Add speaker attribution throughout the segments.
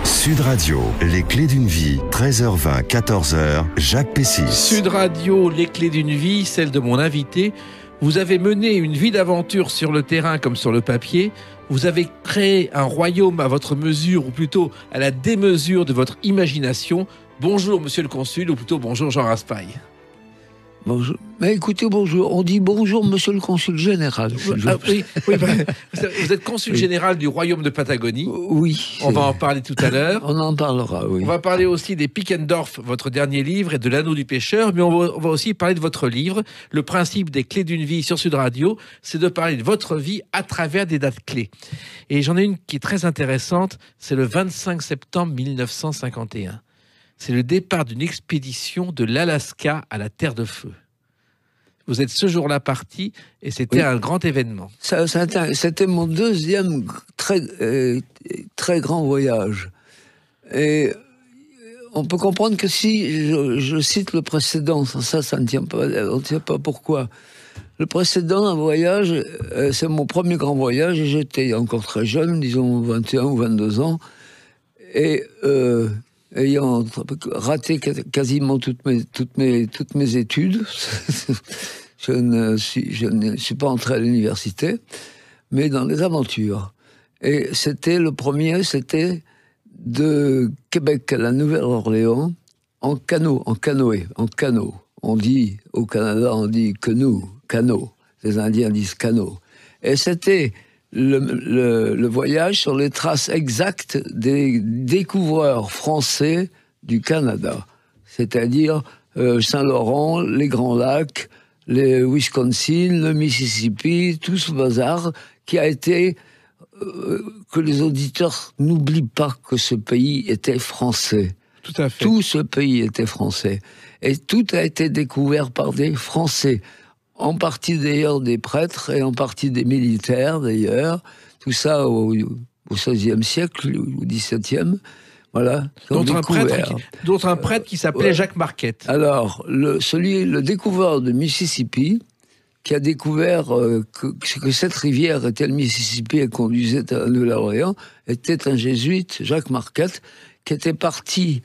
Speaker 1: Sud Radio, les clés d'une vie, 13h20, 14h, Jacques Pessis.
Speaker 2: Sud Radio, les clés d'une vie, celle de mon invité. Vous avez mené une vie d'aventure sur le terrain comme sur le papier. Vous avez créé un royaume à votre mesure, ou plutôt à la démesure de votre imagination. Bonjour, monsieur le consul, ou plutôt bonjour, Jean Raspail.
Speaker 3: Bonjour. Mais écoutez, bonjour. On dit bonjour, monsieur le consul général.
Speaker 2: Oui, vous êtes consul général du royaume de Patagonie.
Speaker 3: Oui.
Speaker 2: On va en parler tout à l'heure.
Speaker 3: On en parlera, oui.
Speaker 2: On va parler aussi des Pickendorf, votre dernier livre, et de l'Anneau du pêcheur. Mais on va aussi parler de votre livre. Le principe des clés d'une vie sur Sud Radio, c'est de parler de votre vie à travers des dates clés. Et j'en ai une qui est très intéressante. C'est le 25 septembre 1951. C'est le départ d'une expédition de l'Alaska à la Terre de Feu. Vous êtes ce jour-là parti et c'était un grand événement.
Speaker 3: C'était mon deuxième très grand voyage. Et on peut comprendre que si je cite le précédent, ça ne tient pas, on ne sait pas pourquoi. Le précédent, un voyage, c'est mon premier grand voyage et j'étais encore très jeune, disons 21 ou 22 ans. Et ayant raté quasiment toutes mes études, je ne suis pas entré à l'université, mais dans les aventures. Et le premier, c'était de Québec à la Nouvelle-Orléans, en canoë. On dit, au Canada, on dit canot. Les Indiens disent canot. Et c'était le voyage sur les traces exactes des découvreurs français du Canada, c'est-à-dire Saint-Laurent, les Grands Lacs, le Wisconsin, le Mississippi, tout ce bazar qui a été que les auditeurs n'oublient pas que ce pays était français.
Speaker 2: Tout à fait.
Speaker 3: Tout ce pays était français et tout a été découvert par des Français. En partie d'ailleurs des prêtres et en partie des militaires d'ailleurs, tout ça au XVIe siècle, au XVIIe, voilà.
Speaker 2: D'autres un prêtre qui s'appelait Jacques Marquette.
Speaker 3: Alors, le découvreur de Mississippi, qui a découvert que cette rivière était le Mississippi et conduisait à Nouvelle-Orléans, était un jésuite, Jacques Marquette, qui était parti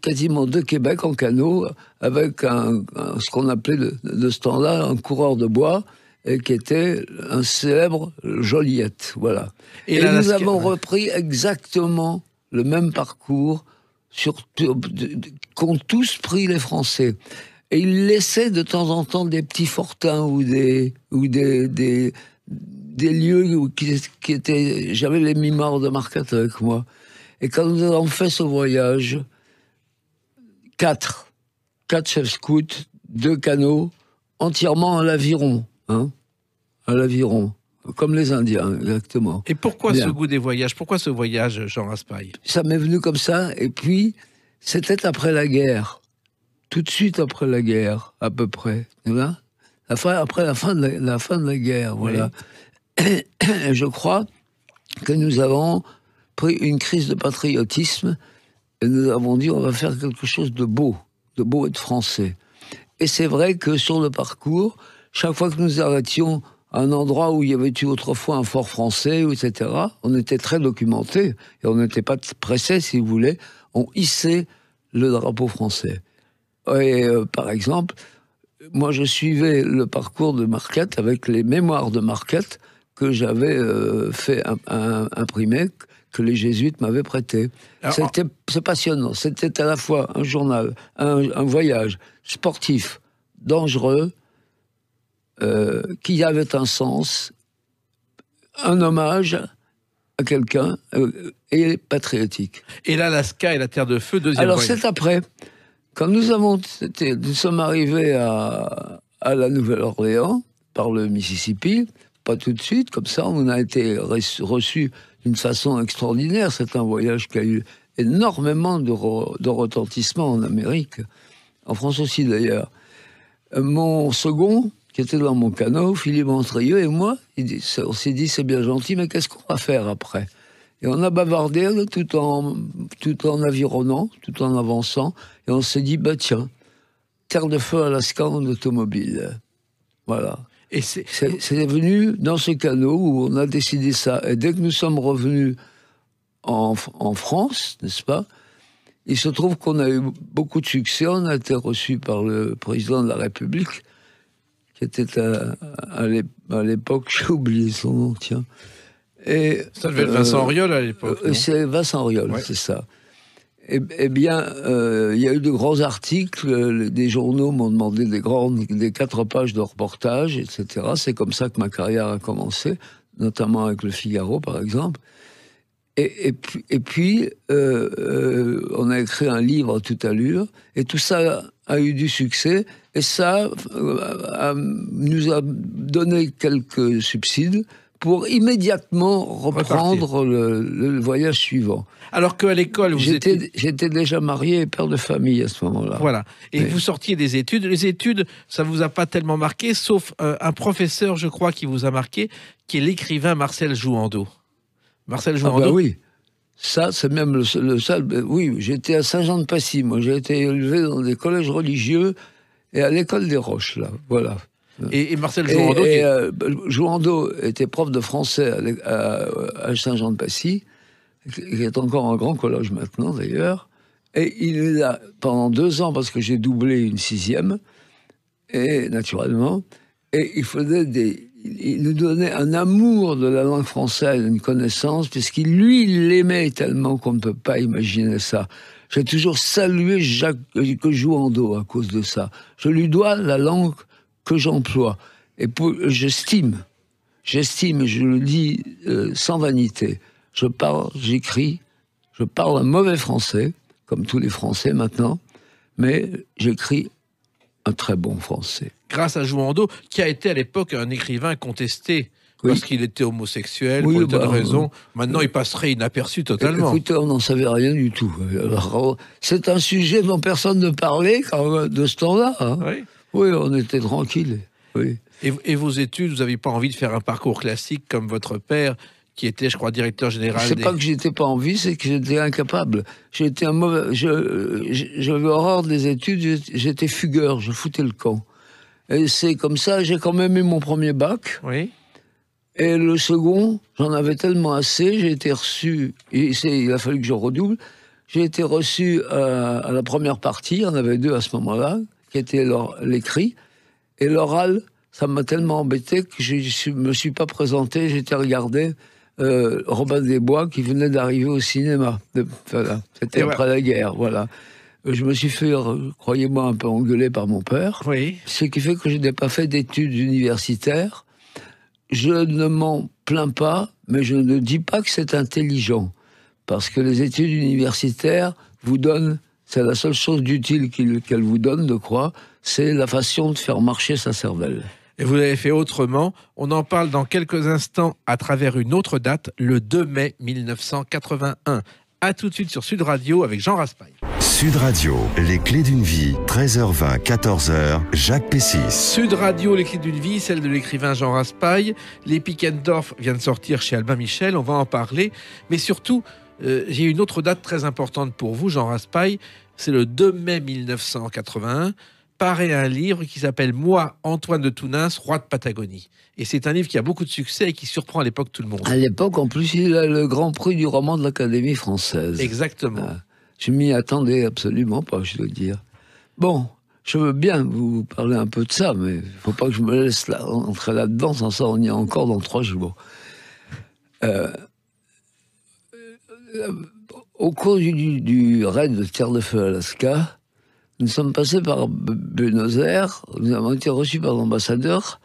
Speaker 3: quasiment de Québec en canot, avec ce qu'on appelait de ce temps-là un coureur de bois, et qui était un célèbre Joliette, voilà. Et nous avons repris exactement le même parcours qu'ont tous pris les Français. Et ils laissaient de temps en temps des petits fortins ou des lieux qui étaient... J'avais les mémoires de Marquette avec moi. Et quand nous avons fait ce voyage, 4 chefs scouts, 2 canots, entièrement à l'aviron, à l'aviron, comme les Indiens, exactement.
Speaker 2: Et pourquoi ce goût des voyages? Pourquoi ce voyage, Jean Raspail?
Speaker 3: Ça m'est venu comme ça, et puis, c'était après la guerre, tout de suite après la guerre, à peu près, après la fin de la guerre, voilà. Oui. Et je crois que nous avons pris une crise de patriotisme, et nous avons dit, on va faire quelque chose de beau et de français. Et c'est vrai que sur le parcours, chaque fois que nous arrêtions à un endroit où il y avait eu autrefois un fort français, etc., on était très documentés, et on n'était pas pressés, si vous voulez, on hissait le drapeau français. Et par exemple, moi je suivais le parcours de Marquette avec les mémoires de Marquette que j'avais fait imprimer, que les jésuites m'avaient prêté. C'est passionnant. C'était à la fois un journal, un voyage sportif, dangereux, qui avait un sens, un hommage à quelqu'un et patriotique.
Speaker 2: Et l'Alaska et la Terre de Feu, deuxième voyage.
Speaker 3: Alors c'est après. Quand nous sommes arrivés à la Nouvelle-Orléans, par le Mississippi, pas tout de suite, comme ça, on a été reçus d'une façon extraordinaire. C'est un voyage qui a eu énormément de retentissement en Amérique, en France aussi d'ailleurs. Mon second, qui était dans mon canot, Philippe Montrieux et moi, on s'est dit, c'est bien gentil, mais qu'est-ce qu'on va faire après? Et on a bavardé tout en avironnant, tout en avançant, et on s'est dit, tiens, Terre de Feu, Alaska en automobile. Voilà. Et c'est venu dans ce canot où on a décidé ça. Et dès que nous sommes revenus en France, n'est-ce pas? Il se trouve qu'on a eu beaucoup de succès. On a été reçu par le président de la République, qui était à l'époque, j'ai oublié son nom, tiens. Et,
Speaker 2: ça devait être Vincent Auriol à l'époque.
Speaker 3: C'est Vincent Auriol, ouais. C'est ça. Eh bien, il y a eu de grands articles, des journaux m'ont demandé des 4 pages de reportage, etc. C'est comme ça que ma carrière a commencé, notamment avec Le Figaro, par exemple. Et puis, on a écrit un livre à toute allure, et tout ça a eu du succès, et ça nous a donné quelques subsides pour immédiatement reprendre le voyage suivant.
Speaker 2: Alors qu'à l'école,
Speaker 3: j'étais déjà marié et père de famille à ce moment-là.
Speaker 2: Voilà. Et vous sortiez des études. Les études, ça vous a pas tellement marqué, sauf un professeur, je crois, qui vous a marqué, qui est l'écrivain Marcel Jouhandeau. Marcel Jouhandeau.
Speaker 3: Ah bah oui. Ça, c'est même le seul. Oui, j'étais à Saint-Jean-de-Passy. Moi, j'ai été élevé dans des collèges religieux et à l'école des Roches, là. Voilà.
Speaker 2: Et Marcel Jouhandeau.
Speaker 3: Jouhandeau était prof de français à Saint-Jean-de-Passy, qui est encore un grand collège maintenant, d'ailleurs. Et il est là pendant 2 ans, parce que j'ai doublé une 6e, et naturellement. Et il nous donnait un amour de la langue française, une connaissance, puisqu'il, lui, il l'aimait tellement qu'on ne peut pas imaginer ça. J'ai toujours salué Jacques Jouhandeau à cause de ça. Je lui dois la langue que j'emploie. Et j'estime, et je le dis sans vanité, je parle, j'écris, je parle un mauvais français, comme tous les Français maintenant, mais j'écris un très bon français.
Speaker 2: Grâce à Jouhandeau, qui a été à l'époque un écrivain contesté, parce qu'il était homosexuel, pour des tas de raisons. Maintenant, il passerait inaperçu totalement.
Speaker 3: Écoutez, on n'en savait rien du tout. Alors, c'est un sujet dont personne ne parlait de ce temps-là. Hein. Oui, on était tranquille. Oui.
Speaker 2: Et vos études, vous n'aviez pas envie de faire un parcours classique comme votre père, qui était, je crois, directeur général.
Speaker 3: C'est pas que j'étais pas envie, c'est que j'étais incapable. J'étais un mauvais. J'avais horreur des études. J'étais fugueur. Je foutais le camp. Et c'est comme ça. J'ai quand même eu mon premier bac.
Speaker 2: Oui.
Speaker 3: Et le second, j'en avais tellement assez. J'ai été reçu. Il a fallu que je redouble. J'ai été reçu à la première partie. Il y en avait 2 à ce moment-là, qui étaient l'écrit. Et l'oral, ça m'a tellement embêté que je me suis pas présenté. J'étais regardé Robin des Bois qui venait d'arriver au cinéma. Voilà. C'était après la guerre. Voilà. Je me suis fait, croyez-moi, un peu engueuler par mon père.
Speaker 2: Oui.
Speaker 3: Ce qui fait que je n'ai pas fait d'études universitaires. Je ne m'en plains pas, mais je ne dis pas que c'est intelligent. Parce que les études universitaires vous donnent, c'est la seule chose d'utile qu'elles vous donnent, je crois, c'est la façon de faire marcher sa cervelle.
Speaker 2: Et vous l'avez fait autrement. On en parle dans quelques instants à travers une autre date, le 2 mai 1981. A tout de suite sur Sud Radio avec Jean Raspail.
Speaker 1: Sud Radio, les clés d'une vie, 13h20, 14h, Jacques Pessis.
Speaker 2: Sud Radio, les clés d'une vie, celle de l'écrivain Jean Raspail. Les Pickendorf vient de sortir chez Albin Michel, on va en parler. Mais surtout, j'ai une autre date très importante pour vous, Jean Raspail. C'est le 2 mai 1981. Paraît un livre qui s'appelle « Moi, Antoine de Tounins, roi de Patagonie ». Et c'est un livre qui a beaucoup de succès et qui surprend à l'époque tout le monde.
Speaker 3: À l'époque, en plus, il a le grand prix du roman de l'Académie française.
Speaker 2: Exactement.
Speaker 3: Je m'y attendais absolument pas, je dois dire. Bon, je veux bien vous parler un peu de ça, mais il ne faut pas que je me laisse entrer là-dedans, sans ça on y est encore dans 3 jours. Au cours du raid de Terre de Feu, Alaska, nous sommes passés par Buenos Aires, nous avons été reçus par l'ambassadeur,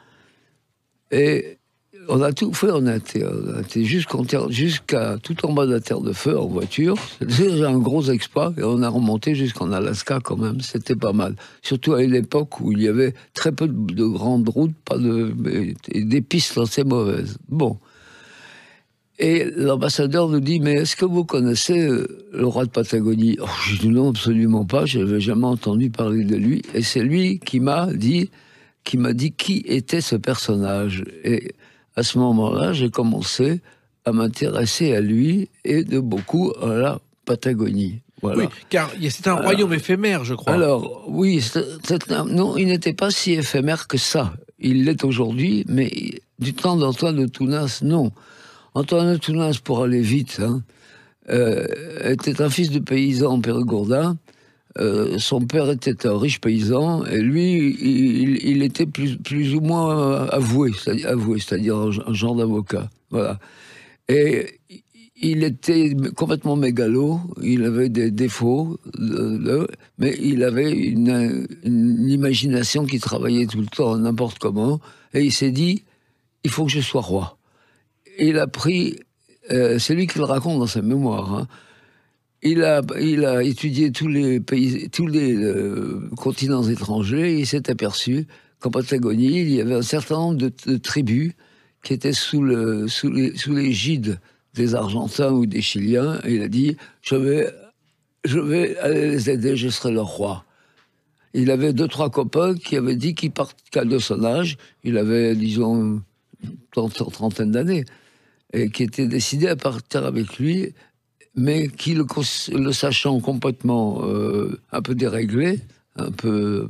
Speaker 3: et on a tout fait, on a été jusqu'à tout en bas de la Terre de Feu en voiture. C'était déjà un gros exploit, et on a remonté jusqu'en Alaska quand même, c'était pas mal. Surtout à une époque où il y avait très peu de grandes routes, et des pistes assez mauvaises. Bon. Et l'ambassadeur nous dit, mais est-ce que vous connaissez le roi de Patagonie? Je dis non, absolument pas, je n'avais jamais entendu parler de lui. Et c'est lui qui m'a dit qui était ce personnage. Et à ce moment-là, j'ai commencé à m'intéresser à lui et de beaucoup à la Patagonie. Voilà.
Speaker 2: Oui, car c'est un royaume éphémère, je crois.
Speaker 3: Alors, oui, non, il n'était pas si éphémère que ça. Il l'est aujourd'hui, mais du temps d'Antoine de Tounins, non. Antoine de Tounins, pour aller vite, était un fils de paysan périgourdin. Son père était un riche paysan, et lui, il était plus ou moins avoué, c'est-à-dire un genre d'avocat. Voilà. Et il était complètement mégalo, il avait des défauts, mais il avait une imagination qui travaillait tout le temps, n'importe comment, et il s'est dit, il faut que je sois roi. Et il a pris, c'est lui qui le raconte dans ses mémoires, hein. Il a étudié tous les pays, tous les continents étrangers, et il s'est aperçu qu'en Patagonie, il y avait un certain nombre de tribus qui étaient sous l'égide des Argentins ou des Chiliens, et il a dit, je vais aller les aider, je serai leur roi. Il avait 2-3 copains qui avaient dit qu'il partait de son âge, il avait, disons, trentaine d'années, et qui étaient décidés à partir avec lui, mais qui, le sachant complètement un peu déréglé, un peu,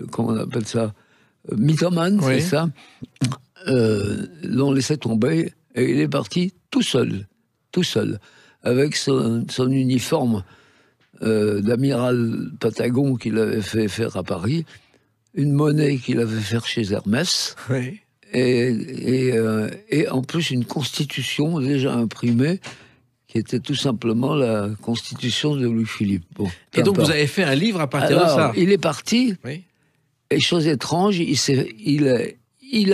Speaker 3: comment on appelle ça, mythomane, oui. C'est ça, l'ont laissé tomber, et il est parti tout seul, avec son uniforme d'amiral Patagon qu'il avait fait faire à Paris, une monnaie qu'il avait fait chez Hermès, oui. Et en plus une constitution déjà imprimée, qui était tout simplement la constitution de Louis-Philippe. Bon,
Speaker 2: et donc vous avez fait un livre à partir de ça.
Speaker 3: Il est parti, oui. Et chose étrange, il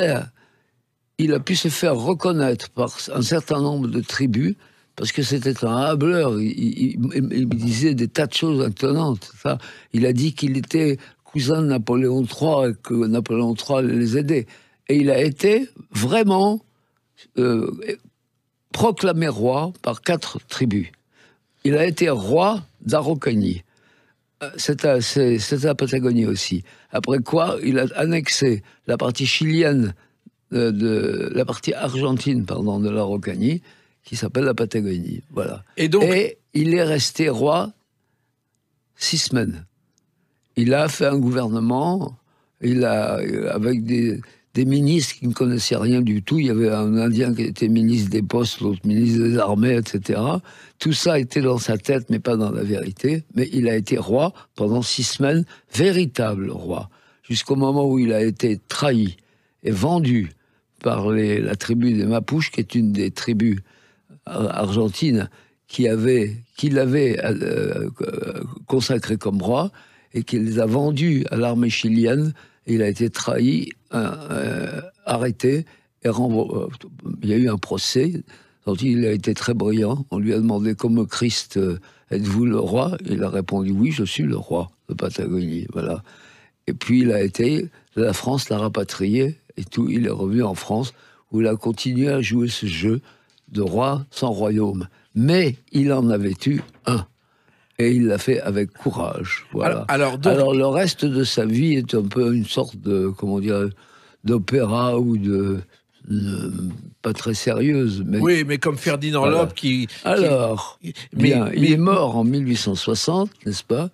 Speaker 3: a pu se faire reconnaître par un certain nombre de tribus, parce que c'était un hableur, il disait des tas de choses étonnantes. Ça. Il a dit qu'il était cousin de Napoléon III, et que Napoléon III les aidait. Et il a été vraiment proclamé roi par 4 tribus. Il a été roi d'Araucanie. C'est à la Patagonie aussi. Après quoi, il a annexé la partie chilienne, la partie argentine, pardon, de l'Araucanie, qui s'appelle la Patagonie. Voilà. Et il est resté roi 6 semaines. Il a fait un gouvernement, avec des ministres qui ne connaissaient rien du tout. Il y avait un Indien qui était ministre des Postes, l'autre ministre des Armées, etc. Tout ça était dans sa tête, mais pas dans la vérité. Mais il a été roi pendant 6 semaines, véritable roi, jusqu'au moment où il a été trahi et vendu par la tribu des Mapuches, qui est une des tribus argentines qui l'avait consacré comme roi, et qui les a vendus à l'armée chilienne. Il a été trahi, arrêté, et il y a eu un procès dont il a été très brillant. On lui a demandé, comme Christ, êtes-vous le roi? Il a répondu, oui, je suis le roi de Patagonie. Voilà. Et puis la France l'a rapatrié, et tout, il est revenu en France, où il a continué à jouer ce jeu de roi sans royaume. Mais il en avait eu un. Et il l'a fait avec courage. Voilà. Alors, le reste de sa vie est un peu une sorte de, comment dire, d'opéra ou de pas très sérieuse. Mais,
Speaker 2: oui, mais comme Ferdinand Lope qui...
Speaker 3: Alors, il est mort en 1860, n'est-ce pas?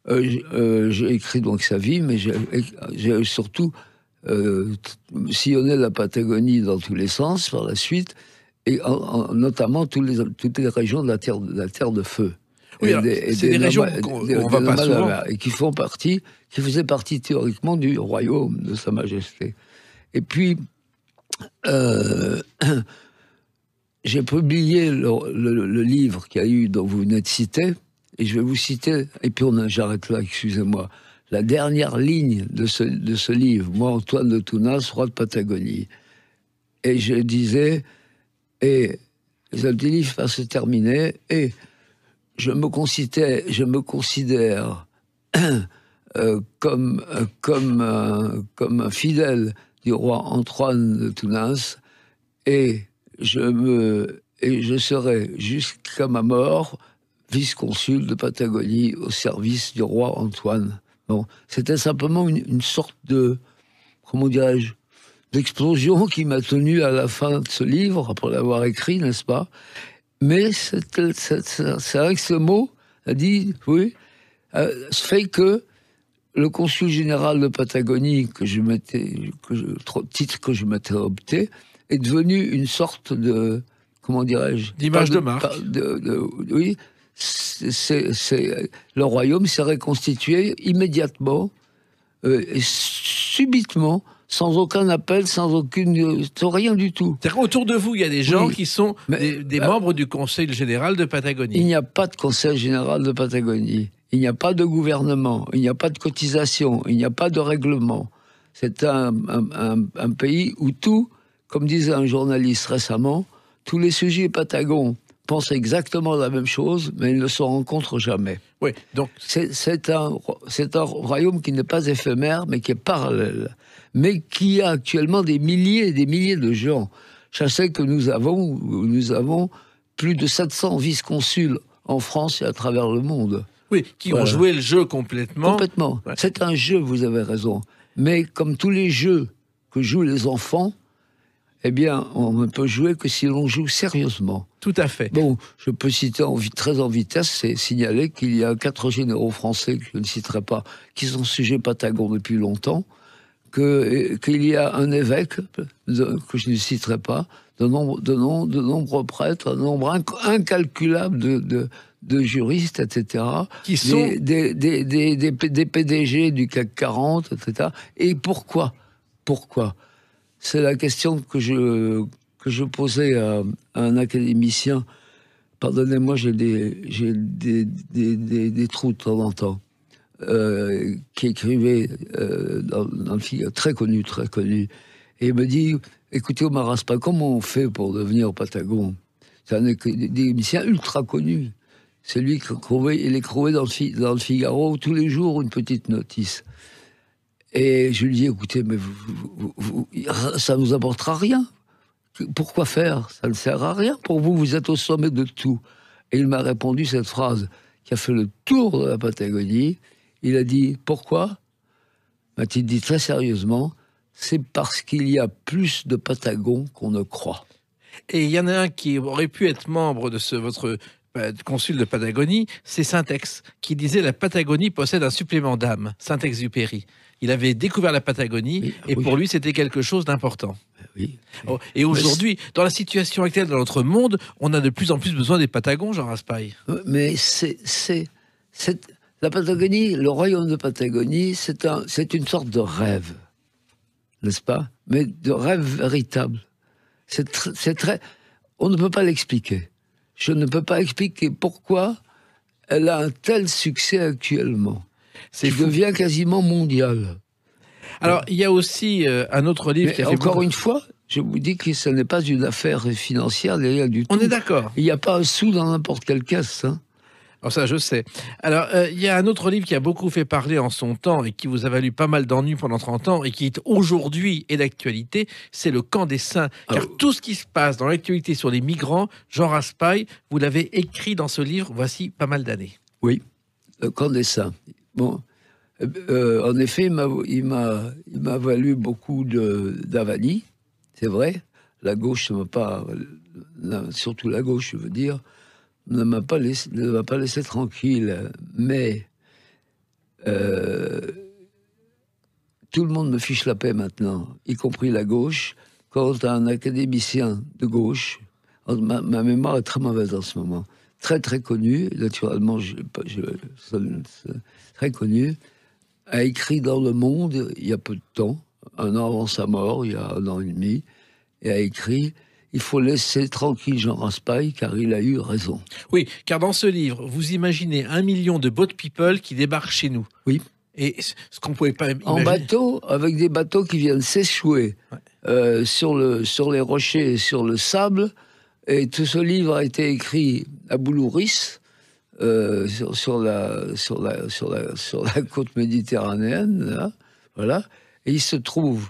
Speaker 3: J'ai écrit donc sa vie, mais j'ai surtout sillonné la Patagonie dans tous les sens par la suite, et notamment toutes les régions de la terre de feu.
Speaker 2: Oui, c'est des régions qu'on va pas souvent.
Speaker 3: Et qui faisaient partie théoriquement du royaume de Sa Majesté. Et puis, j'ai publié le livre qu'il y a eu, dont vous venez de citer, et je vais vous citer, et puis j'arrête là, excusez-moi, la dernière ligne de ce livre, moi, Antoine de Tounas, roi de Patagonie. Et je disais, et le livre va se terminer, et je me considère comme un fidèle du roi Antoine de Tounas, et je serai jusqu'à ma mort vice-consul de Patagonie au service du roi Antoine. Bon, c'était simplement une sorte de, comment dirais-je, d'explosion qui m'a tenu à la fin de ce livre, après l'avoir écrit, n'est-ce pas? Mais c'est vrai que ce mot a dit, oui, fait que le consul général de Patagonie, titre que je m'étais opté, est devenu une sorte de, comment dirais-je,
Speaker 2: d'image de marque.
Speaker 3: Oui, le royaume s'est reconstitué immédiatement, et subitement, sans aucun appel, sans rien du tout.
Speaker 2: C'est-à-dire qu'autour de vous, il y a des gens
Speaker 3: Oui,
Speaker 2: qui sont des membres du Conseil général de Patagonie.
Speaker 3: Il n'y a pas de Conseil général de Patagonie. Il n'y a pas de gouvernement. Il n'y a pas de cotisation. Il n'y a pas de règlement. C'est un pays où tout, comme disait un journaliste récemment, tous les sujets patagons pensent exactement la même chose, mais ils ne se rencontrent jamais.
Speaker 2: Oui, donc
Speaker 3: c'est un royaume qui n'est pas éphémère, mais qui est parallèle, mais qui a actuellement des milliers et des milliers de gens. Je sais que nous avons plus de 700 vice-consuls en France et à travers le monde.
Speaker 2: oui, qui ont joué le jeu complètement.
Speaker 3: Complètement.
Speaker 2: Ouais.
Speaker 3: C'est un jeu, vous avez raison. Mais comme tous les jeux que jouent les enfants, eh bien, on ne peut jouer que si l'on joue sérieusement.
Speaker 2: Tout à fait.
Speaker 3: Bon, je peux citer très en vitesse, c'est signaler qu'il y a 4 généraux français, que je ne citerai pas, qui sont sujets patagons depuis longtemps, qu'il y a un évêque, que je ne citerai pas, de nombreux prêtres, un nombre incalculable de juristes, etc.
Speaker 2: Qui sont
Speaker 3: des PDG du CAC 40, etc. Et pourquoi c'est la question que je posais à un académicien. Pardonnez-moi, j'ai des trous de temps en temps. Qui écrivait dans le Figaro, très connu. Et il me dit, écoutez, Omar Aspa, comment on fait pour devenir Patagon? C'est un académicien ultra connu. C'est lui qui écrivait dans le Figaro tous les jours une petite notice. Et je lui dis, écoutez, mais ça ne nous apportera rien. Pourquoi faire? Ça ne sert à rien. Pour vous, vous êtes au sommet de tout. Et il m'a répondu cette phrase qui a fait le tour de la Patagonie. Il a dit, pourquoi? M'a-t-il dit très sérieusement, c'est parce qu'il y a plus de Patagons qu'on ne croit.
Speaker 2: Et il y en a un qui aurait pu être membre de votre consul de Patagonie, c'est Saint-Ex, qui disait la Patagonie possède un supplément d'âme, Saint-Exupéry. Il avait découvert la Patagonie, oui, et pour lui, c'était quelque chose d'important.
Speaker 3: Oui.
Speaker 2: Et aujourd'hui, dans la situation actuelle dans notre monde, on a de plus en plus besoin des Patagons, Jean Raspail.
Speaker 3: Mais la Patagonie, le royaume de Patagonie, c'est une sorte de rêve, n'est-ce pas? Mais de rêve véritable. C'est très... On ne peut pas l'expliquer. Je ne peux pas expliquer pourquoi elle a un tel succès actuellement. Qui devient quasiment mondial.
Speaker 2: Alors, il y a aussi un autre livre qui a fait
Speaker 3: encore une fois, je vous dis que ce n'est pas une affaire financière, rien du tout.
Speaker 2: On est d'accord.
Speaker 3: Il n'y a pas un sou dans n'importe quelle caisse. Hein.
Speaker 2: Alors ça, je sais. Alors, il y a un autre livre qui a beaucoup fait parler en son temps et qui vous a valu pas mal d'ennuis pendant 30 ans et qui aujourd'hui est d'actualité, c'est Le Camp des Saints. Car tout ce qui se passe dans l'actualité sur les migrants, Jean Raspail, vous l'avez écrit dans ce livre, voici pas mal d'années.
Speaker 3: Oui, Le Camp des Saints. Bon, en effet, il m'a valu beaucoup d'avanie, c'est vrai. La gauche ne m'a pas, surtout la gauche, je veux dire, ne m'a pas laissé tranquille. Mais tout le monde me fiche la paix maintenant, y compris la gauche. Quand un académicien de gauche, ma mémoire est très mauvaise en ce moment, très très connu, naturellement, très connu, a écrit dans Le Monde, il y a peu de temps, un an avant sa mort, il y a 1 an et demi, et a écrit « Il faut laisser tranquille Jean Raspail, car il a eu raison ».
Speaker 2: Oui, car dans ce livre, vous imaginez 1 million de boat people qui débarquent chez nous.
Speaker 3: Oui.
Speaker 2: Et ce qu'on ne pouvait pas imaginer...
Speaker 3: En bateau, avec des bateaux qui viennent s'échouer sur les rochers et sur le sable. Et tout ce livre a été écrit à Boulouris, sur la côte méditerranéenne, là, voilà. Et il se trouve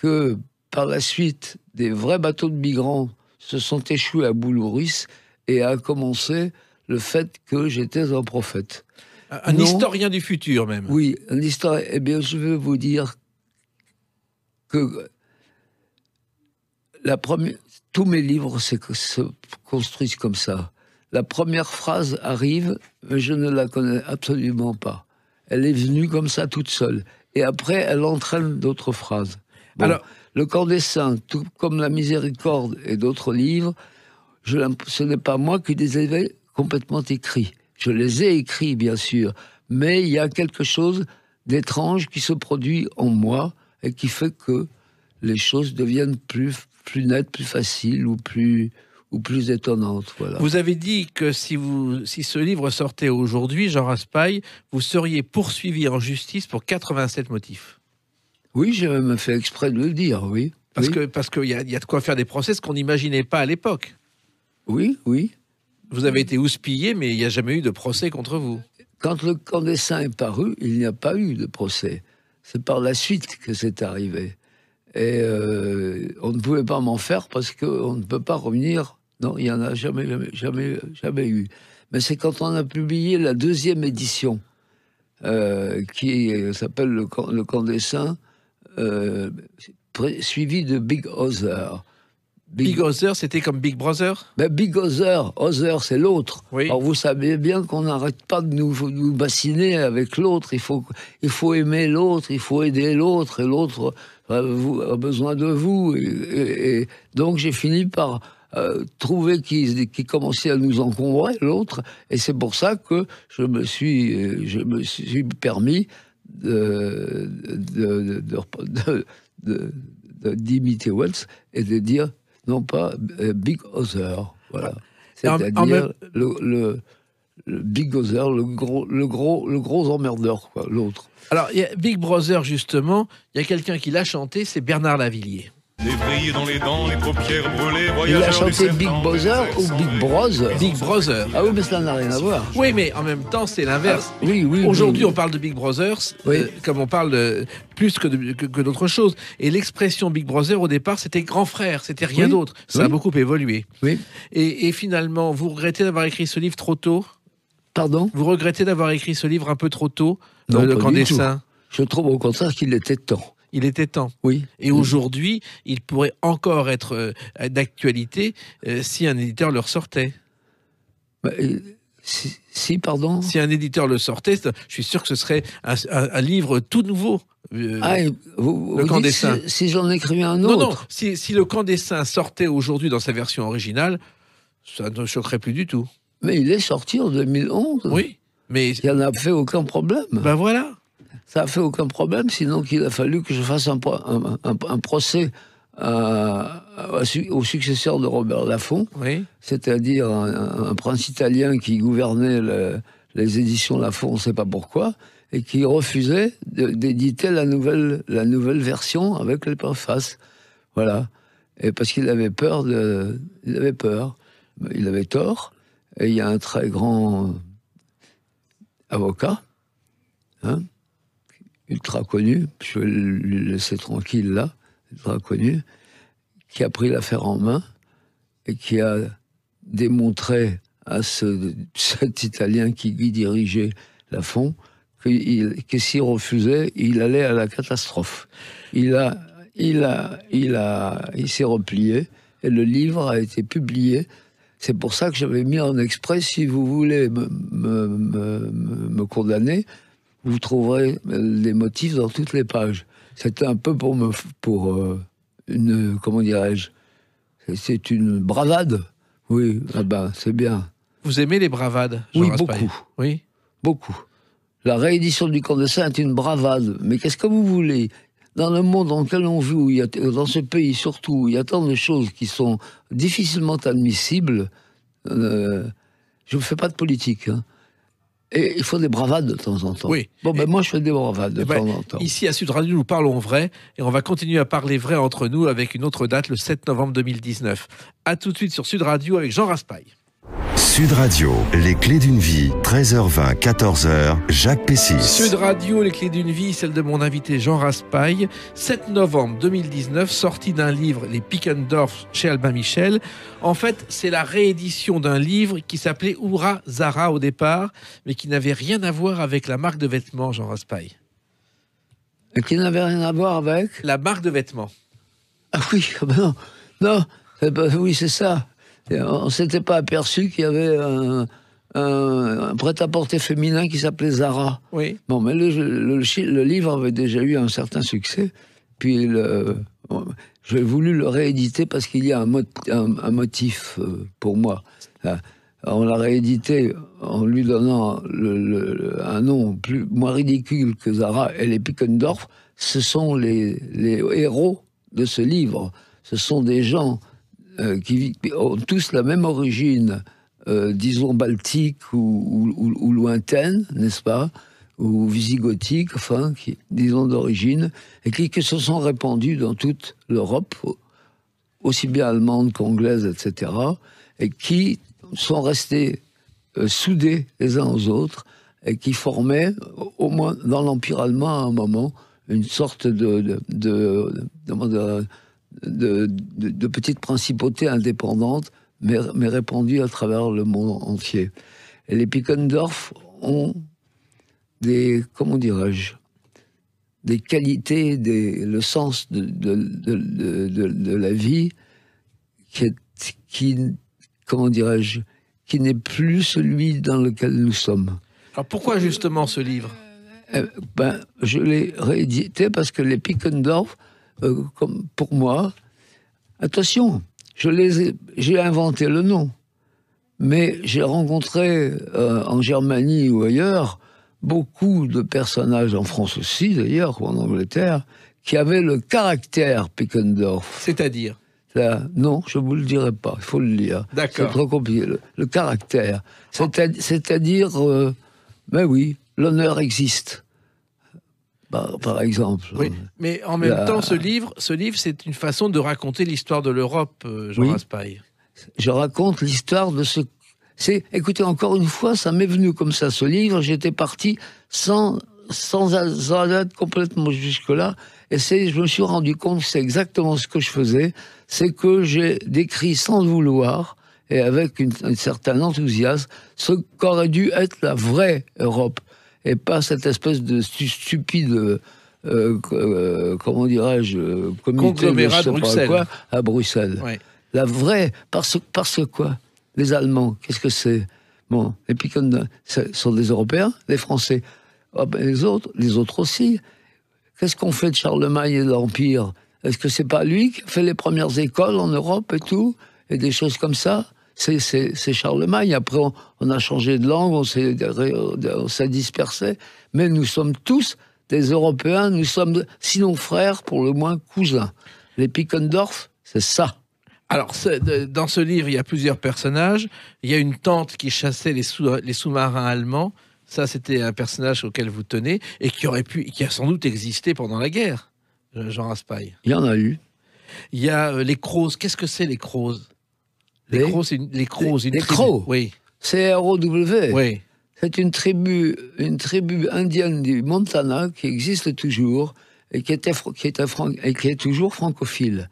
Speaker 3: que par la suite, des vrais bateaux de migrants se sont échoués à Boulouris et a commencé le fait que j'étais un prophète.
Speaker 2: Un historien du futur, même.
Speaker 3: Oui, un historien. Eh bien, je veux vous dire que tous mes livres se construisent comme ça. La première phrase arrive, mais je ne la connais absolument pas. Elle est venue comme ça toute seule. Et après, elle entraîne d'autres phrases. Bon, alors, Le Camp des Saints, tout comme La Miséricorde et d'autres livres, ce n'est pas moi qui les ai complètement écrits. Je les ai écrits, bien sûr, mais il y a quelque chose d'étrange qui se produit en moi et qui fait que les choses deviennent plus nettes, plus faciles ou plus étonnantes. Voilà.
Speaker 2: Vous avez dit que si ce livre sortait aujourd'hui, Jean Raspail, vous seriez poursuivi en justice pour 87 motifs.
Speaker 3: Oui, j'ai même fait exprès de le dire, oui.
Speaker 2: Parce qu'il y a de quoi faire des procès, ce qu'on n'imaginait pas à l'époque.
Speaker 3: Oui, oui.
Speaker 2: Vous avez été houspillé, mais il n'y a jamais eu de procès contre vous.
Speaker 3: Quand le camp des saints est paru, il n'y a pas eu de procès. C'est par la suite que c'est arrivé. Et on ne pouvait pas m'en faire parce qu'on ne peut pas revenir. Non, il n'y en a jamais eu. Mais c'est quand on a publié la 2e édition, qui s'appelle le camp des saints, suivi de Big Other.
Speaker 2: Big Other, c'était comme Big Brother?
Speaker 3: Ben, Big Other, Other, c'est l'autre.
Speaker 2: Oui.
Speaker 3: Alors vous savez bien qu'on n'arrête pas de nous bassiner avec l'autre. Il faut aimer l'autre, il faut aider l'autre, et l'autre a besoin de vous. Et donc j'ai fini par trouver qu'il commençait à nous encombrer, l'autre, et c'est pour ça que je me suis permis d'imiter Wells et de dire non pas Big Other, voilà. C'est-à-dire le Big Other, le gros emmerdeur, quoi, l'autre.
Speaker 2: Alors, il y a Big Brother, justement, il y a quelqu'un qui l'a chanté, c'est Bernard Lavilliers.
Speaker 4: Des vrilles dans les dents, les paupières brûlées,
Speaker 3: Il
Speaker 4: voyageurs
Speaker 3: a chanté
Speaker 4: du serpent,
Speaker 3: Big Brother ou Big Brother?
Speaker 2: Big Brother.
Speaker 3: Ah oui, mais ça n'a rien à voir.
Speaker 2: Oui, mais en même temps, c'est l'inverse.
Speaker 3: Ah, oui.
Speaker 2: Aujourd'hui,
Speaker 3: oui.
Speaker 2: on parle de Big Brother,
Speaker 3: Oui.
Speaker 2: comme on parle plus que d'autres choses. Et l'expression Big Brother, au départ, c'était grand frère, c'était rien d'autre. Ça a beaucoup évolué.
Speaker 3: Oui.
Speaker 2: Et finalement, vous regrettez d'avoir écrit ce livre trop tôt?
Speaker 3: Pardon?
Speaker 2: Vous regrettez d'avoir écrit ce livre un peu trop tôt,
Speaker 3: Non,
Speaker 2: Le
Speaker 3: pas
Speaker 2: camp
Speaker 3: du
Speaker 2: des
Speaker 3: tout.
Speaker 2: saints?
Speaker 3: Je trouve au contraire qu'il était temps.
Speaker 2: Il était temps.
Speaker 3: Oui.
Speaker 2: Et aujourd'hui, il pourrait encore être d'actualité si un éditeur le ressortait.
Speaker 3: Pardon.
Speaker 2: Si un éditeur le sortait, je suis sûr que ce serait un livre tout nouveau.
Speaker 3: Le
Speaker 2: camp des saints.
Speaker 3: Si j'en écrivais un autre.
Speaker 2: Non. Si le camp des saints sortait aujourd'hui dans sa version originale, ça ne choquerait plus du tout.
Speaker 3: Mais il est sorti en 2011.
Speaker 2: Oui, mais
Speaker 3: Il n'y en a fait aucun problème.
Speaker 2: ben voilà.
Speaker 3: Ça n'a fait aucun problème, sinon qu'il a fallu que je fasse un procès au successeur de Robert Laffont,
Speaker 2: Oui.
Speaker 3: c'est-à-dire un prince italien qui gouvernait les éditions Laffont, on ne sait pas pourquoi, et qui refusait d'éditer la nouvelle version avec les préfaces. Voilà. Et parce qu'il avait peur. Il avait tort. Et il y a un très grand avocat, ultra connu, je vais le laisser tranquille là, ultra connu, qui a pris l'affaire en main et qui a démontré à cet Italien qui dirigeait Laffont que s'il refusait, il allait à la catastrophe. Il s'est replié et le livre a été publié. C'est pour ça que j'avais mis en exprès, si vous voulez me condamner, vous trouverez les motifs dans toutes les pages. C'était un peu pour une, comment dirais-je, c'est une bravade. Oui, c'est bien.
Speaker 2: Vous aimez les bravades, Jean
Speaker 3: Oui,
Speaker 2: Raspail?
Speaker 3: beaucoup.
Speaker 2: Oui.
Speaker 3: Beaucoup. La réédition du camp des saints est une bravade. Mais qu'est-ce que vous voulez? Dans le monde dans lequel on vit, dans ce pays surtout, il y a tant de choses qui sont difficilement admissibles. Je ne fais pas de politique. Et il faut des bravades de temps en temps.
Speaker 2: Oui.
Speaker 3: Bon, moi, je fais des bravades de temps en temps.
Speaker 2: Ici, à Sud Radio, nous parlons vrai. Et on va continuer à parler vrai entre nous avec une autre date, le 7 novembre 2019. À tout de suite sur Sud Radio avec Jean Raspail.
Speaker 1: Sud Radio, les clés d'une vie, 13h20, 14h, Jacques Pessis.
Speaker 2: Sud Radio, les clés d'une vie, celle de mon invité Jean Raspail. 7 novembre 2019, sortie d'un livre, Les Pickendorf, chez Albin Michel. En fait, c'est la réédition d'un livre qui s'appelait Oura Zara au départ, mais qui n'avait rien à voir avec la marque de vêtements, Jean Raspail.
Speaker 3: Et qui n'avait rien à voir avec?
Speaker 2: La marque de vêtements.
Speaker 3: Ah oui, non, oui, c'est ça. On ne s'était pas aperçu qu'il y avait un prêt-à-porter féminin qui s'appelait Zara.
Speaker 2: Oui.
Speaker 3: Bon, mais le livre avait déjà eu un certain succès. Puis, j'ai voulu le rééditer parce qu'il y a un motif pour moi. On l'a réédité en lui donnant un nom moins ridicule que Zara et les Pickendorf. Ce sont les héros de ce livre. Ce sont des gens qui ont tous la même origine, disons baltique ou lointaine, n'est-ce pas, ou visigothique, enfin, disons d'origine, et qui se sont répandus dans toute l'Europe, aussi bien allemande qu'anglaise, etc., et qui sont restés soudés les uns aux autres, et qui formaient, au moins dans l'Empire allemand à un moment, une sorte de petite principauté indépendante, mais répandue à travers le monde entier. Et les Pickendorf ont des qualités, le sens de la vie qui n'est plus celui dans lequel nous sommes.
Speaker 2: Alors pourquoi justement ce livre ?
Speaker 3: Je l'ai réédité parce que les Pickendorf, comme pour moi, attention, j'ai inventé le nom, mais j'ai rencontré en Germanie ou ailleurs beaucoup de personnages, en France aussi d'ailleurs, ou en Angleterre, qui avaient le caractère Pickendorf.
Speaker 2: C'est-à-dire ?
Speaker 3: Non, je ne vous le dirai pas, il faut le lire.
Speaker 2: D'accord.
Speaker 3: C'est trop compliqué. Le caractère. C'est-à-dire, ben oui, l'honneur existe. Par exemple.
Speaker 2: Oui, mais en même temps, ce livre, c'est une façon de raconter l'histoire de l'Europe, Jean Raspail.
Speaker 3: Je raconte l'histoire de ce... Écoutez, encore une fois, ça m'est venu comme ça, ce livre. J'étais parti sans aller complètement jusque-là. Et je me suis rendu compte que c'est exactement ce que je faisais. C'est que j'ai décrit sans le vouloir, et avec un certain enthousiasme, ce qu'aurait dû être la vraie Europe. Et pas cette espèce de stupide, comment dirais-je,
Speaker 2: conglomérat de Bruxelles.
Speaker 3: À Bruxelles.
Speaker 2: Ouais.
Speaker 3: La vraie, parce que quoi ? Les Allemands, qu'est-ce que c'est ? Bon, et puis ce sont des Européens, les Français. Oh ben les autres aussi. Qu'est-ce qu'on fait de Charlemagne et de l'Empire ? Est-ce que c'est pas lui qui a fait les premières écoles en Europe et tout ? Et des choses comme ça ? C'est Charlemagne. Après, on a changé de langue, on s'est dispersé. Mais nous sommes tous des Européens, nous sommes, sinon frères, pour le moins cousins. Les Pickendorf, c'est ça.
Speaker 2: Alors, dans ce livre, il y a plusieurs personnages. Il y a une tante qui chassait les sous-marins allemands. Ça, c'était un personnage auquel vous tenez et qui a sans doute existé pendant la guerre, Jean Raspail.
Speaker 3: Il y en a eu.
Speaker 2: Il y a les Crozes. Qu'est-ce que c'est, les Crozes ? Les Crozes,
Speaker 3: les Crocs.
Speaker 2: Oui.
Speaker 3: C-R-O-W.
Speaker 2: Oui.
Speaker 3: C'est une tribu indienne du Montana qui existe toujours et qui est toujours francophile.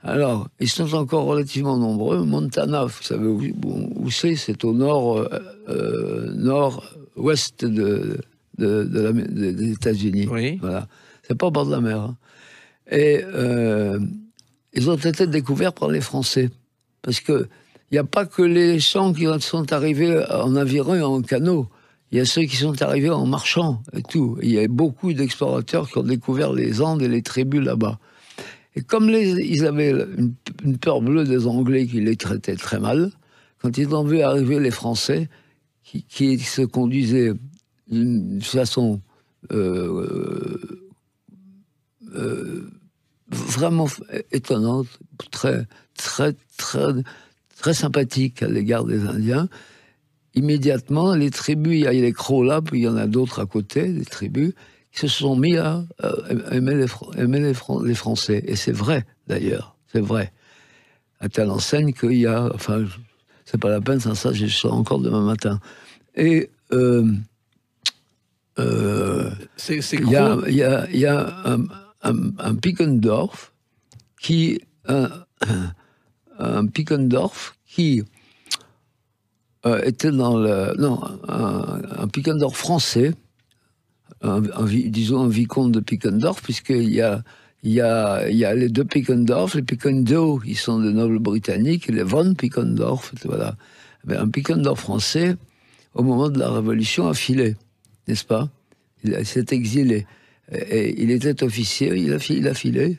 Speaker 3: Alors, ils sont encore relativement nombreux. Montana, vous savez où c'est ? C'est au nord-ouest des États-Unis.
Speaker 2: Oui.
Speaker 3: Voilà. C'est pas au bord de la mer. Hein. Et ils ont été découverts par les Français. Parce que il n'y a pas que les gens qui sont arrivés en aviron et en canot. Il y a ceux qui sont arrivés en marchant et tout. Il y a beaucoup d'explorateurs qui ont découvert les Andes et les tribus là-bas. Et comme ils avaient une peur bleue des Anglais qui les traitaient très mal, quand ils ont vu arriver les Français, qui se conduisaient d'une façon vraiment étonnante, très, très, très, très sympathique à l'égard des Indiens, immédiatement, les tribus, il y a les Crocs là, puis il y en a d'autres à côté, des tribus, qui se sont mis à aimer les Français. Et c'est vrai, d'ailleurs, c'est vrai. À telle enseigne qu'il y a... Enfin, c'est pas la peine, ça je sors encore demain matin. Et...
Speaker 2: c'est
Speaker 3: il y a un Pickendorf qui... Un Pickendorf qui était dans le... Non, un Pickendorf français, disons un vicomte de Pickendorf, puisqu'il y a les deux Pickendorf, les Pickendorf, qui sont des nobles britanniques, et les von Pickendorf, voilà. Mais un Pickendorf français, au moment de la Révolution, a filé, n'est-ce pas ? Il s'est exilé. Et il était officier, il a filé.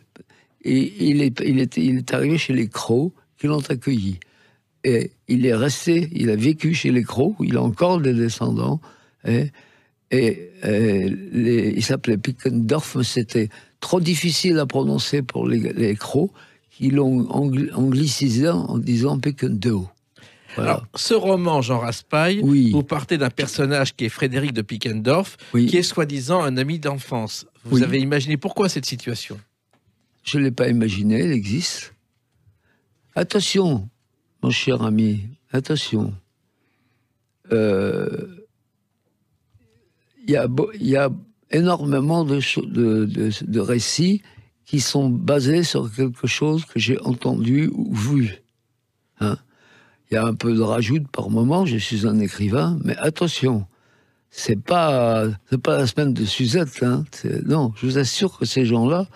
Speaker 3: Et il est arrivé chez les Crocs qui l'ont accueilli. Et il est resté, il a vécu chez les Crocs, il a encore des descendants. Il s'appelait Pickendorf, mais c'était trop difficile à prononcer pour les Crocs, qui l'ont anglicisé en disant Pickendorf. Voilà.
Speaker 2: Alors, ce roman, Jean Raspail,
Speaker 3: Oui.
Speaker 2: vous partez d'un personnage qui est Frédéric de Pickendorf,
Speaker 3: Oui.
Speaker 2: qui est soi-disant un ami d'enfance. Vous
Speaker 3: Oui.
Speaker 2: avez imaginé pourquoi cette situation?
Speaker 3: Je ne l'ai pas imaginé, elle existe. Attention, mon cher ami, attention. Il y a énormément de récits qui sont basés sur quelque chose que j'ai entendu ou vu. Hein? Il y a un peu de rajout par moment, je suis un écrivain, mais attention, c'est pas la semaine de Suzette. Hein? Non, je vous assure que ces gens-là,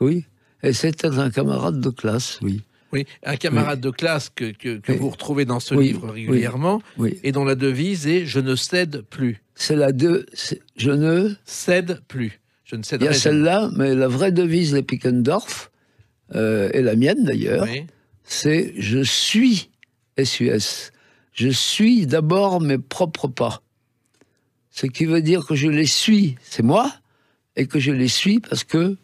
Speaker 3: oui, et c'était un camarade de classe, oui.
Speaker 2: Oui, un camarade de classe que vous retrouvez dans ce
Speaker 3: Oui,
Speaker 2: livre régulièrement,
Speaker 3: oui.
Speaker 2: et dont la devise est « Je ne cède plus
Speaker 3: C'est je ne... ».
Speaker 2: Cède plus. Je ne
Speaker 3: Il y
Speaker 2: céderai
Speaker 3: a
Speaker 2: jamais.
Speaker 3: celle-là, mais la vraie devise de Pickendorf, et la mienne d'ailleurs,
Speaker 2: Oui.
Speaker 3: c'est « Je suis SUS ». Je suis d'abord mes propres pas. Ce qui veut dire que je les suis, c'est moi, et que je les suis parce que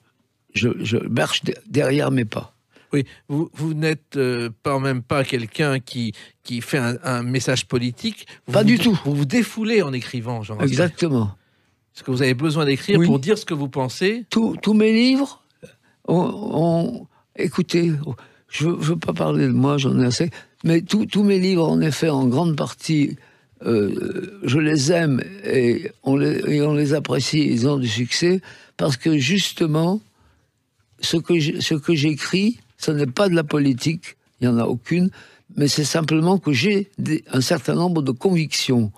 Speaker 3: je marche derrière mes pas.
Speaker 2: Oui, vous n'êtes même pas quelqu'un qui fait un message politique.
Speaker 3: Pas du tout.
Speaker 2: Vous vous défoulez en écrivant, Jean Raspail.
Speaker 3: Exactement.
Speaker 2: Parce que vous avez besoin d'écrire
Speaker 3: Oui.
Speaker 2: pour dire ce que vous pensez.
Speaker 3: Tous mes livres écoutez, je veux pas parler de moi, j'en ai assez, mais tous mes livres, en effet, en grande partie, je les aime et on les apprécie, ils ont du succès, parce que justement, ce que j'écris, ce n'est pas de la politique, il n'y en a aucune, mais c'est simplement que j'ai un certain nombre de convictions.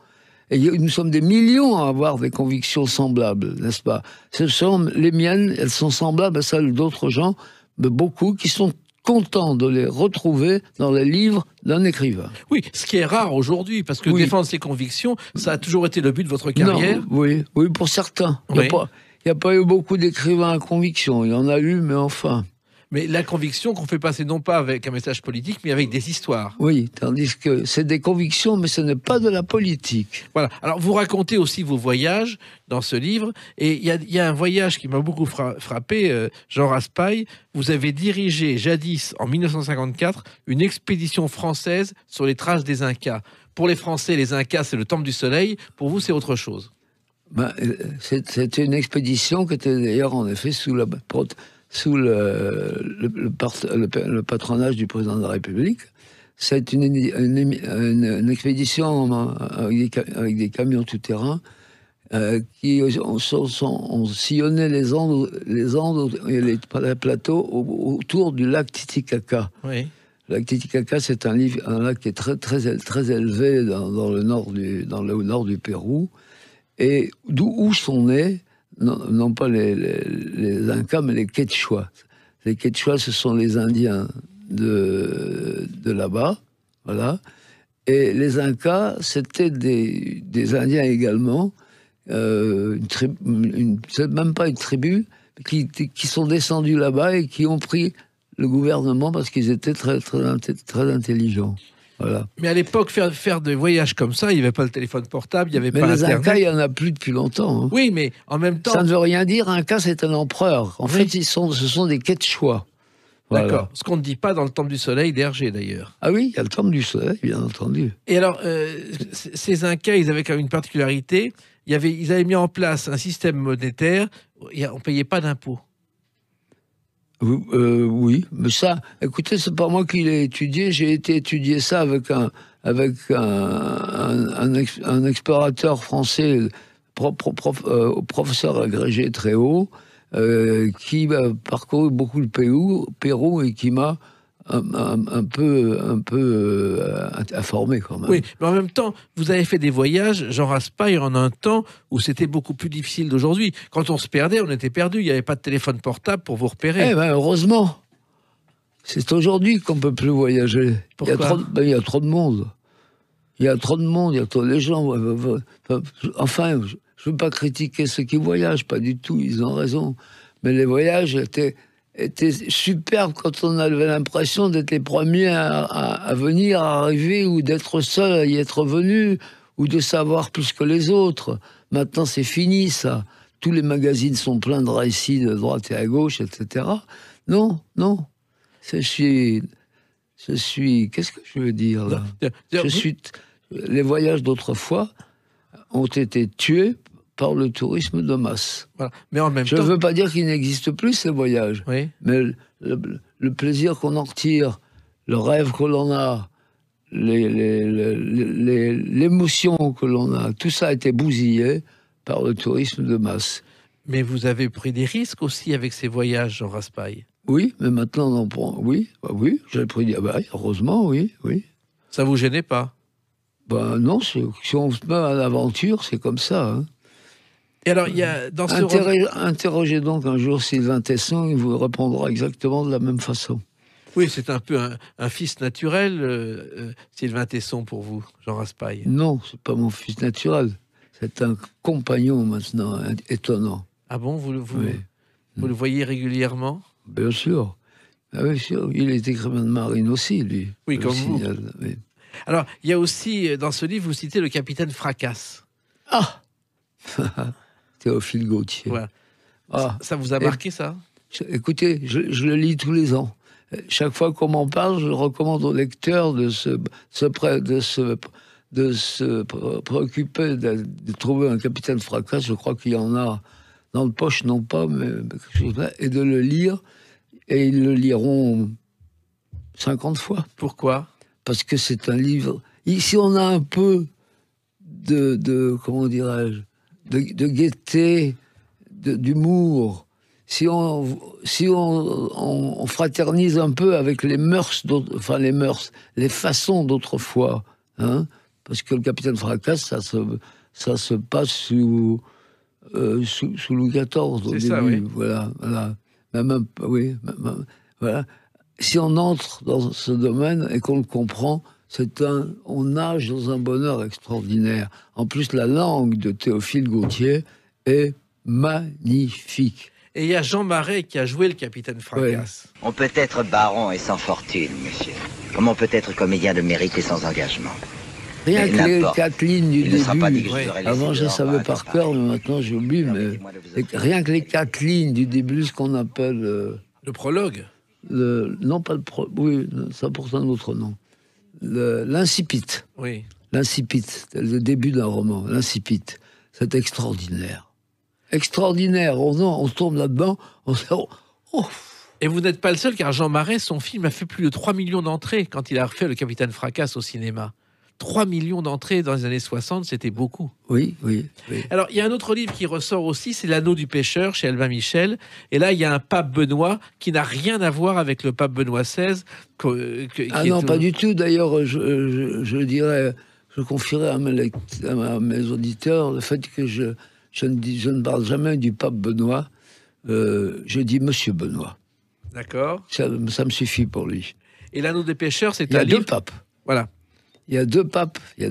Speaker 3: Et nous sommes des millions à avoir des convictions semblables, n'est-ce pas? Ce sont les miennes, elles sont semblables à celles d'autres gens, mais beaucoup qui sont contents de les retrouver dans les livres d'un écrivain.
Speaker 2: Oui, ce qui est rare aujourd'hui, parce que
Speaker 3: Oui.
Speaker 2: défendre ses convictions, ça a toujours été le but de votre carrière.
Speaker 3: Non, oui, pour certains. Il
Speaker 2: Oui.
Speaker 3: n'y a pas eu beaucoup d'écrivains à conviction. Il y en a eu, mais enfin.
Speaker 2: Mais la conviction qu'on fait passer non pas avec un message politique, mais avec des histoires.
Speaker 3: Oui, tandis que c'est des convictions, mais ce n'est pas de la politique.
Speaker 2: Voilà. Alors, vous racontez aussi vos voyages dans ce livre. Et il y a un voyage qui m'a beaucoup frappé, Jean Raspail. Vous avez dirigé jadis, en 1954, une expédition française sur les traces des Incas. Pour les Français, les Incas, c'est le temple du soleil. Pour vous, c'est autre chose.
Speaker 3: C'était une expédition qui était d'ailleurs, en effet, sous le patronage du président de la République. C'est une expédition avec des camions tout-terrain qui ont sillonné les Andes et les plateaux autour du lac Titicaca.
Speaker 2: Oui.
Speaker 3: Le lac Titicaca, c'est un lac qui est très élevé dans le nord du Pérou, et où sont nés non pas les Incas, mais les Quechua. Les Quechua, ce sont les Indiens de là-bas, voilà. Et les Incas, c'était des Indiens également, c'est même pas une tribu, qui sont descendus là-bas et qui ont pris le gouvernement parce qu'ils étaient très intelligents. Voilà.
Speaker 2: Mais à l'époque, faire des voyages comme ça, il n'y avait pas le téléphone portable, il n'y avait
Speaker 3: Mais
Speaker 2: pas
Speaker 3: les
Speaker 2: Internet.
Speaker 3: Incas, il n'y en a plus depuis longtemps. Hein.
Speaker 2: Oui, mais en même temps...
Speaker 3: Ça ne veut rien dire. Un Inca, c'est un empereur. En fait, ce sont des Quechua. Voilà.
Speaker 2: D'accord. Ce qu'on ne dit pas dans le temple du soleil d'Hergé, d'ailleurs.
Speaker 3: Ah oui, il y a le temple du soleil, bien entendu.
Speaker 2: Et alors, ces Incas, ils avaient quand même une particularité. Ils avaient mis en place un système monétaire. On ne payait pas d'impôts.
Speaker 3: Oui, mais ça, écoutez, c'est pas moi qui l'ai étudié. J'ai été étudier ça avec un explorateur français, professeur agrégé très haut, qui a parcouru beaucoup le Pérou et qui m'a un peu informé quand même.
Speaker 2: Oui, mais en même temps, vous avez fait des voyages, Jean Raspail, en un temps où c'était beaucoup plus difficile d'aujourd'hui. Quand on se perdait, on était perdu. Il n'y avait pas de téléphone portable pour vous repérer.
Speaker 3: Eh ben, heureusement. C'est aujourd'hui qu'on ne peut plus voyager.
Speaker 2: Pourquoi ?
Speaker 3: Il y a trop de monde. Il y a trop de monde, il y a trop de gens. Enfin, je ne veux pas critiquer ceux qui voyagent, pas du tout, ils ont raison. Mais les voyages étaient était superbe quand on avait l'impression d'être les premiers à venir, à arriver, ou d'être seul à y être venu, ou de savoir plus que les autres. Maintenant, c'est fini, ça. Tous les magazines sont pleins de récits de droite et à gauche, etc. Non, non. Je suis... Qu'est-ce que je veux dire, là ? Les voyages d'autrefois ont été tués par le tourisme de masse.
Speaker 2: Voilà. Mais en même
Speaker 3: Je
Speaker 2: temps...
Speaker 3: ne veux pas dire qu'il n'existe plus, ces voyages.
Speaker 2: Oui.
Speaker 3: Mais le plaisir qu'on en retire, le rêve que l'on a, l'émotion que l'on a, tout ça a été bousillé par le tourisme de masse.
Speaker 2: Mais vous avez pris des risques aussi avec ces voyages, Jean Raspail.
Speaker 3: Oui, mais maintenant on en prend. Oui, oui, j'ai pris. Heureusement, oui, oui.
Speaker 2: Ça vous gênait pas?
Speaker 3: Non, si on se met à l'aventure, c'est comme ça. Hein.
Speaker 2: Et alors, il y a dans ce
Speaker 3: interrogez donc un jour Sylvain Tesson, il vous répondra exactement de la même façon.
Speaker 2: Oui, c'est un peu un fils naturel, Sylvain Tesson, pour vous, Jean Raspail.
Speaker 3: Non, c'est pas mon fils naturel. C'est un compagnon maintenant, étonnant.
Speaker 2: Ah bon, vous
Speaker 3: Oui.
Speaker 2: le voyez régulièrement?
Speaker 3: Bien sûr. Ah oui, sûr. Il était écrivain de marine aussi, lui.
Speaker 2: Oui, comme vous.
Speaker 3: Oui.
Speaker 2: Alors, il y a aussi, dans ce livre, vous citez le capitaine Fracasse.
Speaker 3: Ah Théophile Gautier.
Speaker 2: Voilà.
Speaker 3: Ah.
Speaker 2: Ça vous a marqué, ça?
Speaker 3: Écoutez, je le lis tous les ans. Chaque fois qu'on m'en parle, je recommande aux lecteurs de se préoccuper de trouver un capitaine Fracasse. Je crois qu'il y en a dans le poche, non pas, mais quelque chose là, et de le lire. Et ils le liront 50 fois.
Speaker 2: Pourquoi?
Speaker 3: Parce que c'est un livre... Ici, on a un peu de comment dirais-je, de gaieté, d'humour. Si on fraternise un peu avec les mœurs, les façons d'autrefois, hein, parce que le capitaine Fracasse, ça se passe sous Louis XIV au début.
Speaker 2: Ça, oui.
Speaker 3: Voilà. Voilà. Si on entre dans ce domaine et qu'on le comprend, on nage dans un bonheur extraordinaire. En plus, la langue de Théophile Gautier est magnifique.
Speaker 2: Et il y a Jean Marais qui a joué le capitaine Fracasse.
Speaker 5: On peut être baron et sans fortune, monsieur. Comme on peut être comédien de mérite et sans engagement.
Speaker 3: Rien que les 4 lignes du début. Avant, je savais par cœur, mais maintenant j'oublie. Mais rien que les 4 lignes du début, ce qu'on appelle...
Speaker 2: le prologue.
Speaker 3: Non, pas le prologue. Oui, ça porte un autre nom. L'incipit.
Speaker 2: Oui.
Speaker 3: L'incipit, le début d'un roman. L'incipit. C'est extraordinaire. Extraordinaire. On tombe là-dedans.
Speaker 2: Et vous n'êtes pas le seul, car Jean Marais, son film a fait plus de 3 millions d'entrées quand il a refait le capitaine Fracasse au cinéma. 3 millions d'entrées dans les années 60, c'était beaucoup.
Speaker 3: Oui.
Speaker 2: Alors, il y a un autre livre qui ressort aussi, c'est L'Anneau du pêcheur, chez Albin Michel. Et là, il y a un pape Benoît qui n'a rien à voir avec le pape Benoît XVI.
Speaker 3: Non, pas du tout. D'ailleurs, je dirais, je confierais à mes auditeurs le fait que je ne parle jamais du pape Benoît. Je dis Monsieur Benoît.
Speaker 2: D'accord.
Speaker 3: Ça me suffit pour lui.
Speaker 2: Et L'Anneau des pêcheurs, c'est
Speaker 3: un livre... Il y a 2
Speaker 2: livre...
Speaker 3: papes.
Speaker 2: Voilà.
Speaker 3: Il y a 2 papes, il y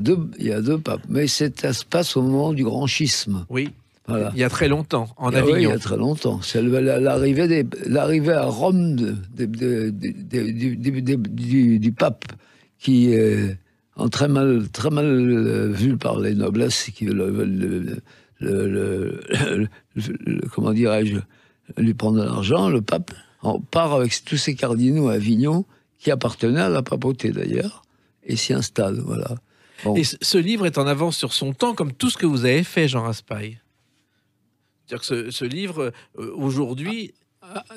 Speaker 3: a deux papes, mais ça se passe au moment du grand schisme.
Speaker 2: Oui,
Speaker 3: voilà.
Speaker 2: Il y a très longtemps, en Avignon.
Speaker 3: Oui, il y a très longtemps. C'est l'arrivée à Rome du pape, qui est très mal vu par les noblesses, qui comment dirais-je, lui prendre de l'argent. Le pape part avec tous ses cardinaux à Avignon, qui appartenaient à la papauté d'ailleurs, et s'y installe, voilà. Bon.
Speaker 2: Et ce livre est en avance sur son temps, comme tout ce que vous avez fait, Jean Raspail. C'est-à-dire que ce livre, aujourd'hui...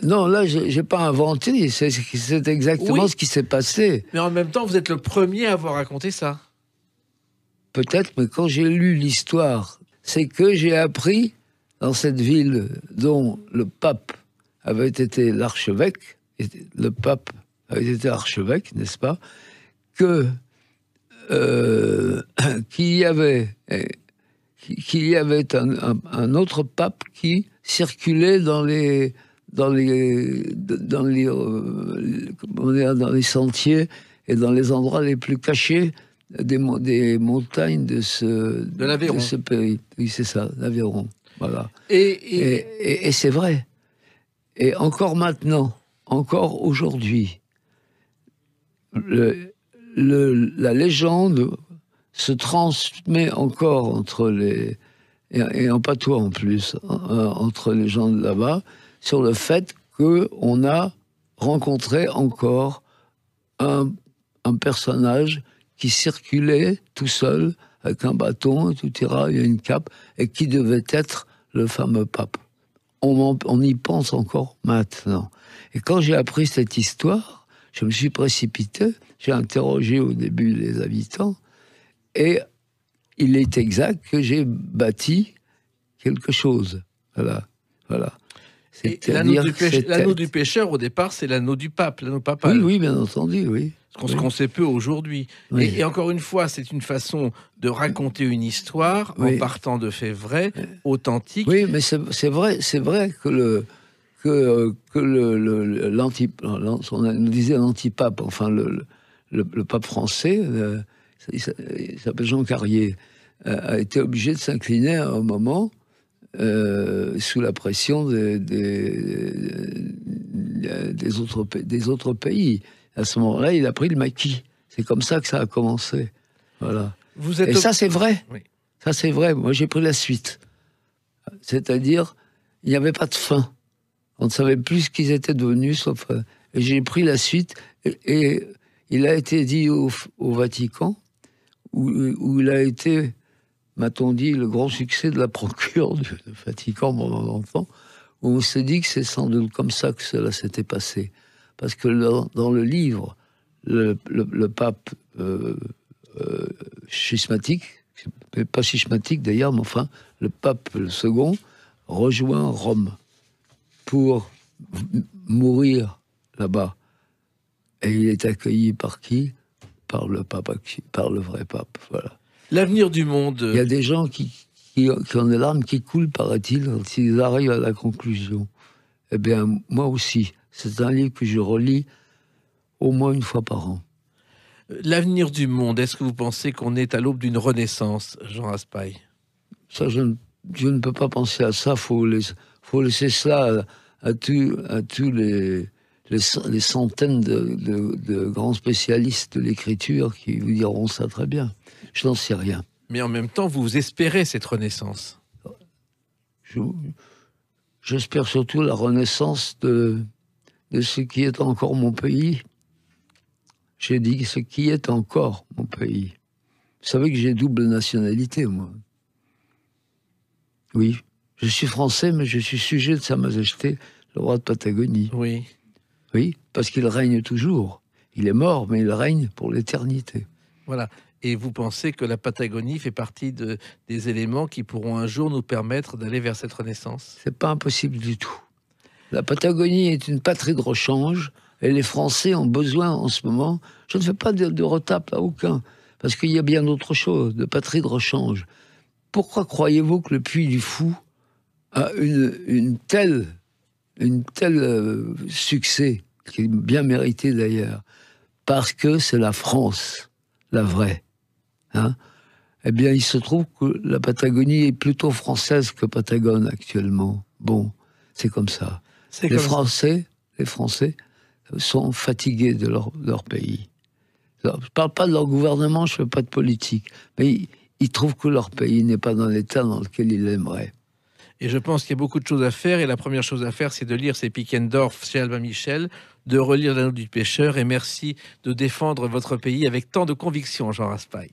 Speaker 3: Non, là, j'ai pas inventé, c'est exactement ce qui s'est passé.
Speaker 2: Mais en même temps, vous êtes le premier à avoir raconté ça.
Speaker 3: Peut-être, mais quand j'ai lu l'histoire, c'est que j'ai appris, dans cette ville dont le pape avait été l'archevêque, n'est-ce pas, qu'il y avait un autre pape qui circulait dans les sentiers et dans les endroits les plus cachés des montagnes de ce pays. Oui, c'est ça, l'Aveyron. Voilà. Et c'est vrai. Et encore maintenant, encore aujourd'hui, la légende se transmet encore entre les... et en patois en plus, entre les gens de là-bas, sur le fait qu'on a rencontré encore un personnage qui circulait tout seul, avec un bâton, etc., et une cape, et qui devait être le fameux pape. On y pense encore maintenant. Et quand j'ai appris cette histoire, je me suis précipité, j'ai interrogé au début les habitants, et il est exact que j'ai bâti quelque chose. Voilà.
Speaker 2: Et l'anneau du pêcheur, au départ, c'est l'anneau du pape, l'anneau papal.
Speaker 3: Oui, bien entendu, oui.
Speaker 2: Ce qu'on sait peu aujourd'hui.
Speaker 3: Oui.
Speaker 2: Et encore une fois, c'est une façon de raconter une histoire en partant de faits vrais, authentiques.
Speaker 3: Oui, mais c'est vrai que on nous disait l'antipape, enfin le pape français, il s'appelle Jean Carrier, a été obligé de s'incliner à un moment sous la pression des autres pays. À ce moment-là, il a pris le maquis. C'est comme ça que ça a commencé. Voilà. Et ça, c'est vrai.
Speaker 2: Oui.
Speaker 3: Ça, c'est vrai. Moi, j'ai pris la suite. C'est-à-dire, il n'y avait pas de fin. On ne savait plus ce qu'ils étaient devenus, sauf... Et j'ai pris la suite. Et il a été dit au Vatican, où il a été, m'a-t-on dit, le grand succès de la procure du Vatican pendant longtemps, où on s'est dit que c'est sans doute comme ça que cela s'était passé. Parce que dans le livre, le pape schismatique, pas schismatique d'ailleurs, mais enfin, le pape le second, rejoint Rome pour mourir là-bas. Et il est accueilli par qui ? Par le vrai pape, voilà.
Speaker 2: L'avenir du monde...
Speaker 3: Il y a des gens qui ont des larmes qui coulent, paraît-il, quand ils arrivent à la conclusion. Eh bien, moi aussi. C'est un livre que je relis au moins une fois par an.
Speaker 2: L'avenir du monde, est-ce que vous pensez qu'on est à l'aube d'une renaissance, Jean Raspail ?
Speaker 3: Ça, je ne peux pas penser à ça. Faut laisser ça à tous les centaines de grands spécialistes de l'écriture qui vous diront ça très bien. Je n'en sais rien.
Speaker 2: Mais en même temps, vous espérez cette renaissance.
Speaker 3: J'espère surtout la renaissance de ce qui est encore mon pays. J'ai dit ce qui est encore mon pays. Vous savez que j'ai double nationalité, moi. Oui, je suis français, mais je suis sujet de Sa Majesté, le roi de Patagonie.
Speaker 2: Oui.
Speaker 3: Oui, parce qu'il règne toujours. Il est mort, mais il règne pour l'éternité.
Speaker 2: Voilà. Et vous pensez que la Patagonie fait partie des éléments qui pourront un jour nous permettre d'aller vers cette renaissance ?
Speaker 3: C'est pas impossible du tout. La Patagonie est une patrie de rechange et les Français ont besoin en ce moment, je ne fais pas de retape à aucun, parce qu'il y a bien d'autres choses, de patrie de rechange. Pourquoi croyez-vous que le Puy du Fou a une telle succès, qui est bien mérité d'ailleurs? Parce que c'est la France, la vraie. Hein? Eh bien, il se trouve que la Patagonie est plutôt française que patagone actuellement. Bon, c'est comme ça. Les Français sont fatigués de leur pays. Alors, je ne parle pas de leur gouvernement, je ne fais pas de politique. Mais ils trouvent que leur pays n'est pas dans l'état dans lequel ils l'aimeraient.
Speaker 2: Et je pense qu'il y a beaucoup de choses à faire. Et la première chose à faire, c'est de lire ces Pickendorf chez Albin Michel, de relire L'Anneau du pêcheur. Et merci de défendre votre pays avec tant de conviction, Jean Raspail.